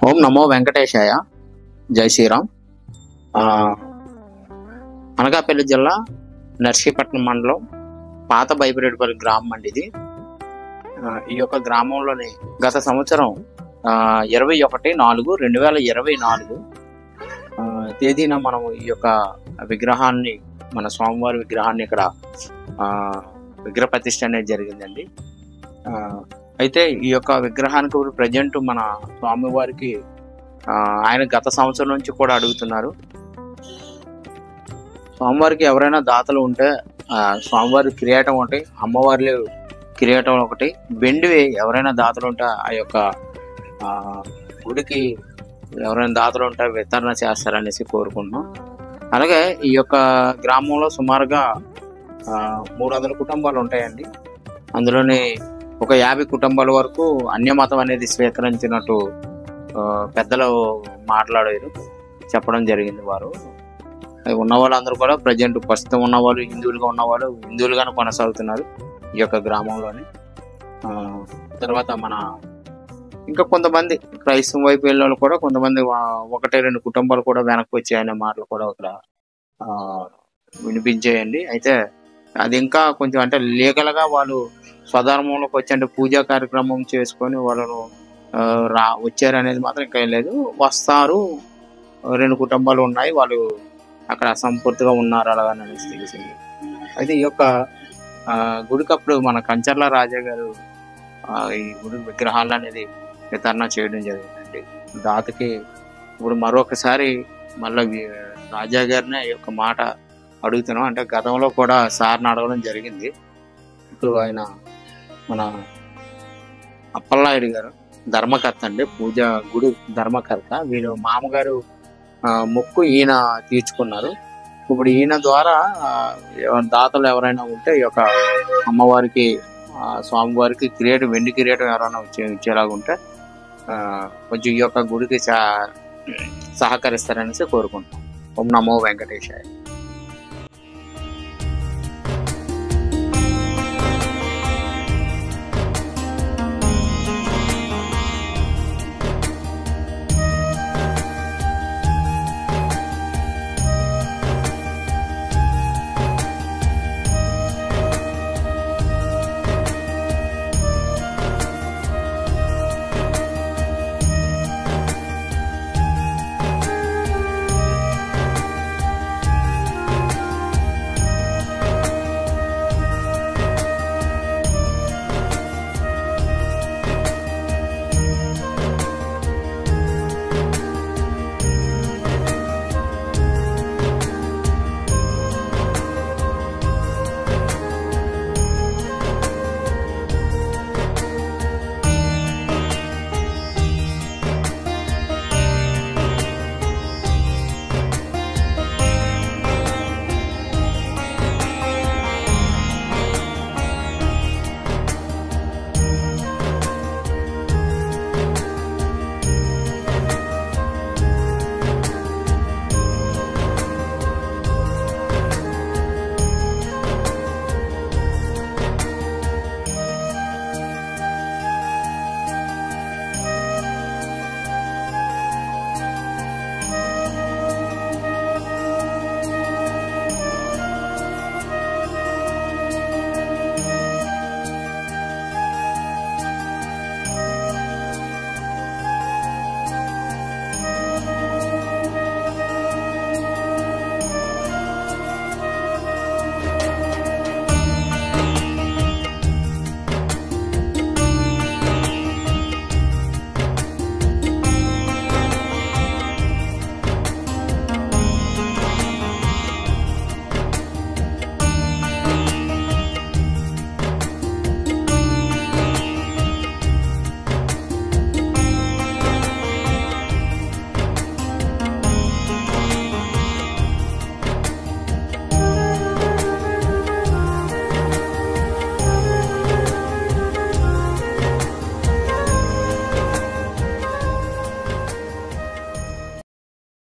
ఓం నమో వెంకటేశాయ. జై శ్రీరామ్. అనకాపల్లి జిల్లా నర్సీపట్నం మండలం పాత బైబిరెడ్డిపల్లి గ్రామం అండి ఇది. ఈ యొక్క గ్రామంలోని గత సంవత్సరం 21/4/2024 తేదీన మనం ఈ యొక్క విగ్రహాన్ని, మన స్వామివారి విగ్రహాన్ని ఇక్కడ విగ్రహ ప్రతిష్ఠ అనేది జరిగిందండి. అయితే ఈ యొక్క విగ్రహానికి ప్రజెంట్ మన స్వామివారికి ఆయన గత సంవత్సరం నుంచి కూడా అడుగుతున్నారు. స్వామివారికి ఎవరైనా దాతలు ఉంటే స్వామివారి కిరీటం ఒకటి, అమ్మవారి కిరీటం ఒకటి, వెండివి ఎవరైనా దాతలు ఉంటే ఆ యొక్క గుడికి ఎవరైనా దాతలు ఉంటే వితరణ చేస్తారనేసి కోరుకుంటున్నాం. అలాగే ఈ యొక్క గ్రామంలో సుమారుగా 300 కుటుంబాలు ఉంటాయండి. అందులోని ఒక 50 కుటుంబాల వరకు అన్యమతం అనేది స్వీకరించినట్టు పెద్దలు మాట్లాడారు, చెప్పడం జరిగింది. వారు ఉన్న వాళ్ళందరూ కూడా ప్రజెంట్ ప్రస్తుతం ఉన్నవాళ్ళు హిందువులుగా ఉన్నవాళ్ళు హిందువులుగానే కొనసాగుతున్నారు ఈ యొక్క గ్రామంలోని. తర్వాత మన ఇంకా కొంతమంది క్రైస్తవం వైపు వెళ్ళే వాళ్ళు కూడా కొంతమంది 1-2 కుటుంబాలు కూడా వెనక్కి వచ్చాయనే మాటలు కూడా ఇక్కడ వినిపించాయండి. అయితే అది ఇంకా కొంచెం అంటే లీగల్గా వాళ్ళు స్వధర్మంలోకి వచ్చి అంటే పూజా కార్యక్రమం చేసుకొని వాళ్ళను వచ్చారు అనేది మాత్రం ఇంకా లేదు. వస్తారు, 2 కుటుంబాలు ఉన్నాయి, వాళ్ళు అక్కడ అసంపూర్తిగా ఉన్నారు అలాగని అనేసి తెలిసింది. అయితే ఈ యొక్క గుడికప్పుడు మన కంచర్ల రాజా గారు ఈ గుడి విగ్రహాలు అనేది వితరణ చేయడం జరిగిందండి దాతకి. ఇప్పుడు మరొకసారి మళ్ళీ రాజా గారినే ఈ యొక్క మాట అడుగుతున్నాం. అంటే గతంలో కూడా సార్ని అడగడం జరిగింది. ఇప్పుడు ఆయన మన అప్పలనాయుడు గారు ధర్మకర్త అండి, పూజ గుడి ధర్మకర్త. వీళ్ళు మామగారు మొక్కు ఈయన తీర్చుకున్నారు. ఇప్పుడు ఈయన ద్వారా దాతలు ఎవరైనా ఉంటే ఈ యొక్క అమ్మవారికి స్వామివారికి వెండి కిరీటం ఎవరైనా ఇచ్చేలాగా ఉంటే కొంచెం ఈ యొక్క గుడికి సహకరిస్తారనేసి కోరుకుంటాం. ఓం నమో వెంకటేశాయ.